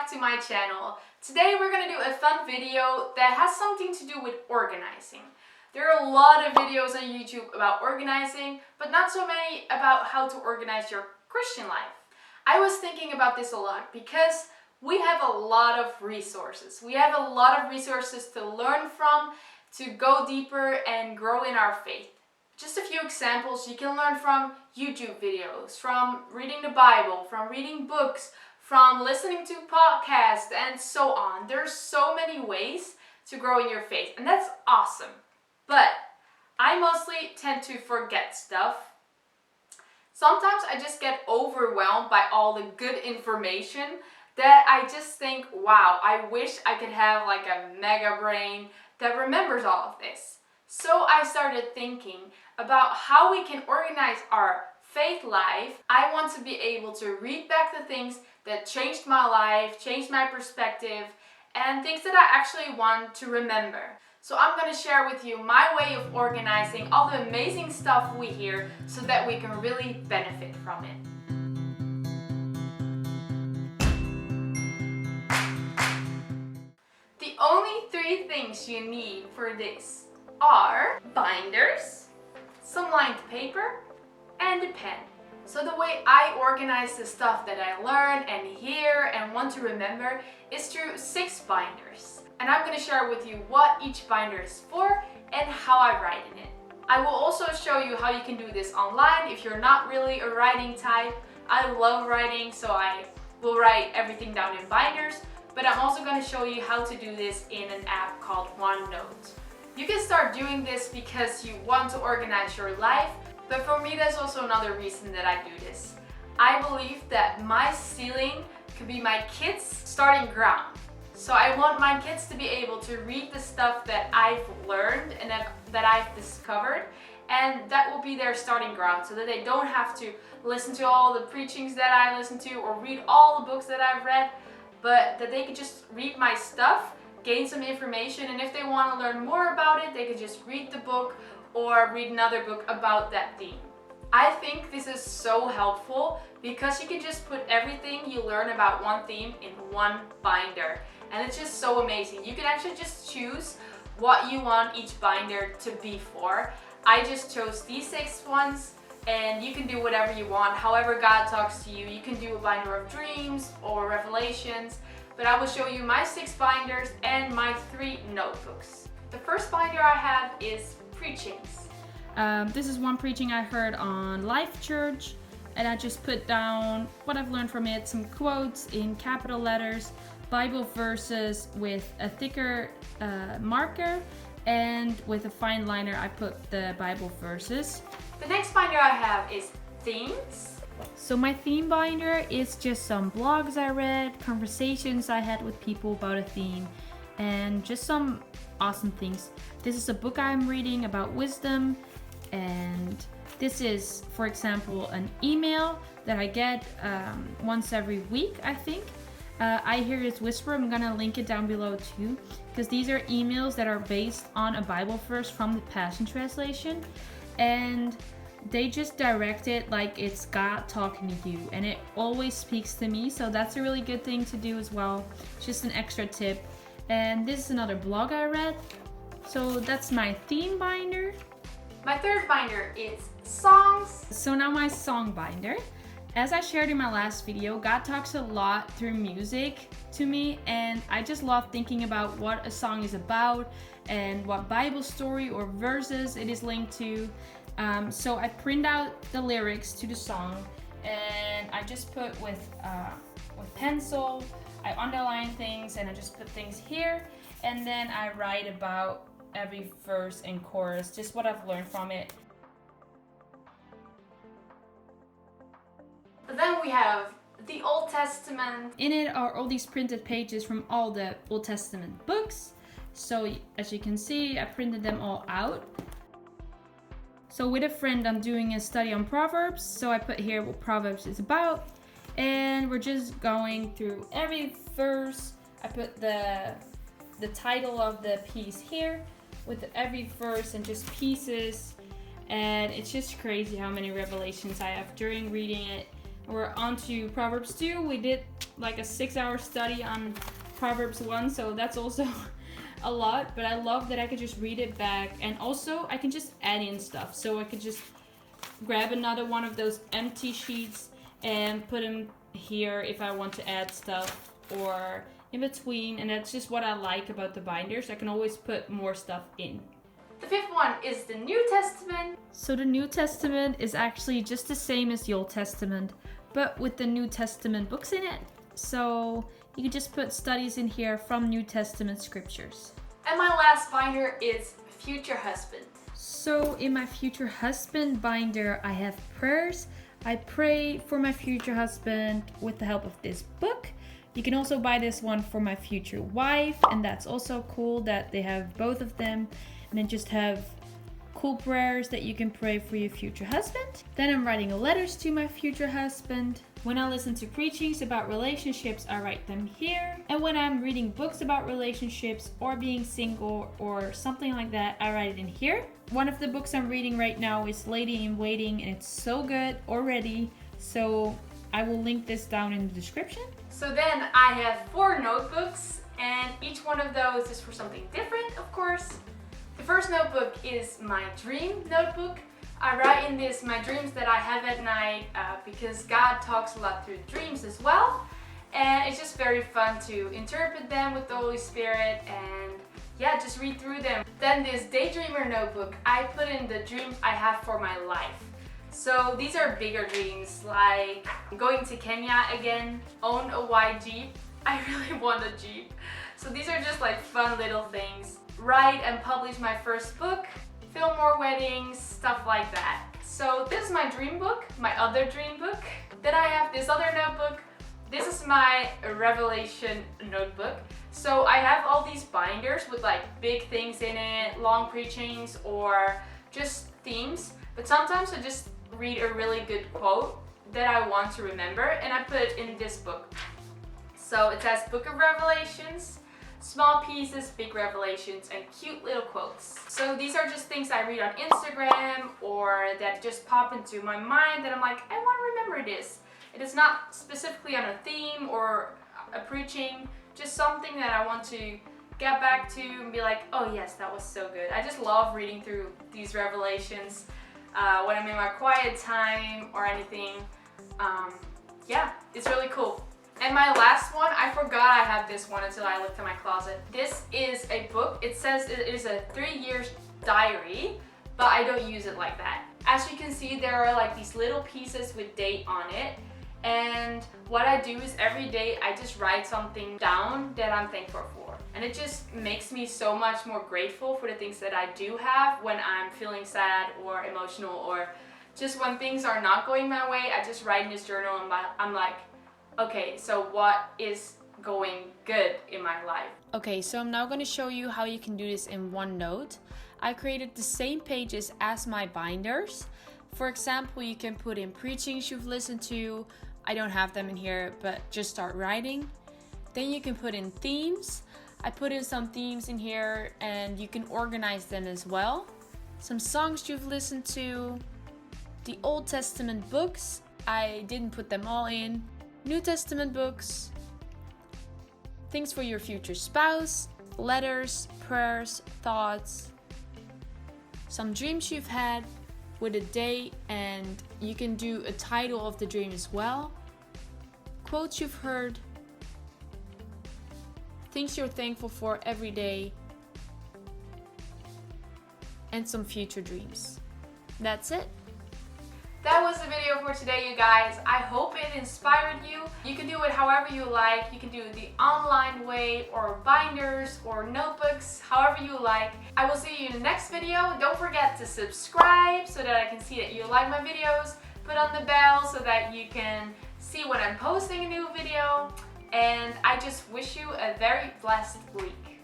back to my channel. Today we're gonna do a fun video that has something to do with organizing. There are a lot of videos on YouTube about organizing, but not so many about how to organize your Christian life. I was thinking about this a lot because we have a lot of resources. We have a lot of resources to learn from, to go deeper and grow in our faith. Just a few examples: you can learn from YouTube videos, from reading the Bible, from reading books, from listening to podcasts, and so on. There's so many ways to grow in your faith, and that's awesome. But I mostly tend to forget stuff. Sometimes I just get overwhelmed by all the good information that I just think, wow, I wish I could have like a mega brain that remembers all of this. So I started thinking about how we can organize our faith life. I want to be able to read back the things that changed my life, changed my perspective, and things that I actually want to remember. So I'm going to share with you my way of organizing all the amazing stuff we hear so that we can really benefit from it. The only 3 things you need for this are binders, some lined paper, and a pen. So the way I organize the stuff that I learn and hear and want to remember is through 6 binders. And I'm going to share with you what each binder is for and how I write in it. I will also show you how you can do this online if you're not really a writing type. I love writing, so I will write everything down in binders, but I'm also going to show you how to do this in an app called OneNote. You can start doing this because you want to organize your life, but for me there's also another reason that I do this. I believe that my ceiling could be my kids' starting ground. So I want my kids to be able to read the stuff that I've learned and that I've discovered, and that will be their starting ground so that they don't have to listen to all the preachings that I listen to or read all the books that I've read, but that they could just read my stuff, gain some information, and if they want to learn more about it, they could just read the book or read another book about that theme. I think this is so helpful because you can just put everything you learn about one theme in one binder. And it's just so amazing. You can actually just choose what you want each binder to be for. I just chose these 6 ones, and you can do whatever you want. However God talks to you. You can do a binder of dreams or revelations, but I will show you my 6 binders and my 3 notebooks. The first binder I have is preachings. This is one preaching I heard on Life Church, and I just put down what I've learned from it, some quotes in capital letters, Bible verses with a thicker marker, and with a fine liner I put the Bible verses. The next binder I have is themes. So my theme binder is just some blogs I read, conversations I had with people about a theme, and just some awesome things. This is a book I'm reading about wisdom, and this is, for example, an email that I get once every week, I think. I Hear His Whisper. I'm gonna link it down below too, because these are emails that are based on a Bible verse from the Passion Translation, and they just direct it like it's God talking to you, and it always speaks to me, so that's a really good thing to do as well. Just an extra tip. And this is another blog I read. So that's my theme binder. My third binder is songs. So now my song binder. As I shared in my last video, God talks a lot through music to me, and I just love thinking about what a song is about and what Bible story or verses it is linked to. So I print out the lyrics to the song, and I just put with pencil, I underline things, and I just put things here, and then I write about every verse and chorus, just what I've learned from it. Then we have the Old Testament. In it are all these printed pages from all the Old Testament books. So as you can see, I printed them all out. So with a friend, I'm doing a study on Proverbs. So I put here what Proverbs is about. And we're just going through every verse. I put the title of the piece here with every verse and just pieces. And it's just crazy how many revelations I have during reading it. We're on to Proverbs 2. We did like a 6-hour study on Proverbs 1, so that's also a lot, but I love that I could just read it back, and also I can just add in stuff. So I could just grab another one of those empty sheets and put them here if I want to add stuff or in between, and that's just what I like about the binders. I can always put more stuff in. The fifth one is the New Testament. So the New Testament is actually just the same as the Old Testament, but with the New Testament books in it. So you can just put studies in here from New Testament scriptures. And my last binder is Future Husband. So in my Future Husband binder, I have prayers. I pray for my future husband with the help of this book. You can also buy this one for my future wife, and that's also cool that they have both of them. And then just have cool prayers that you can pray for your future husband. Then I'm writing letters to my future husband. When I listen to preachings about relationships, I write them here. And when I'm reading books about relationships or being single or something like that, I write it in here. One of the books I'm reading right now is Lady in Waiting, and it's so good already. So I will link this down in the description. So then I have 4 notebooks, and each one of those is for something different, of course. The first notebook is my dream notebook. I write in this my dreams that I have at night because God talks a lot through dreams as well. And it's just very fun to interpret them with the Holy Spirit and yeah, just read through them. Then this daydreamer notebook, I put in the dreams I have for my life. So these are bigger dreams, like going to Kenya again, own a white Jeep. I really want a Jeep. So these are just like fun little things. Write and publish my first book, film more weddings, stuff like that. So this is my dream book, my other dream book. Then I have this other notebook. This is my Revelation notebook. So I have all these binders with like big things in it, long preachings or just themes. But sometimes I just read a really good quote that I want to remember and I put it in this book. So it says Book of Revelations, small pieces, big revelations, and cute little quotes. So these are just things I read on Instagram or that just pop into my mind that I'm like, I want to remember this. It is not specifically on a theme or a preaching, just something that I want to get back to and be like, oh yes, that was so good. I just love reading through these revelations when I'm in my quiet time or anything. Yeah, it's really cool. And my last one, I forgot I had this one until I looked in my closet. This is a book. It says it is a 3-year diary, but I don't use it like that. As you can see, there are like these little pieces with date on it. And what I do is every day I just write something down that I'm thankful for. And it just makes me so much more grateful for the things that I do have when I'm feeling sad or emotional, or just when things are not going my way. I just write in this journal and I'm like, okay, so what is going good in my life? Okay, so I'm now going to show you how you can do this in OneNote. I created the same pages as my binders. For example, you can put in preachings you've listened to. I don't have them in here, but just start writing. Then you can put in themes. I put in some themes in here and you can organize them as well. Some songs you've listened to. The Old Testament books, I didn't put them all in. New Testament books, things for your future spouse, letters, prayers, thoughts, some dreams you've had with a date, and you can do a title of the dream as well, quotes you've heard, things you're thankful for every day, and some future dreams. That's it. That was the video for today, you guys. I hope it inspired you. You can do it however you like. You can do it the online way or binders or notebooks, however you like. I will see you in the next video. Don't forget to subscribe so that I can see that you like my videos. Put on the bell so that you can see when I'm posting a new video. And I just wish you a very blessed week.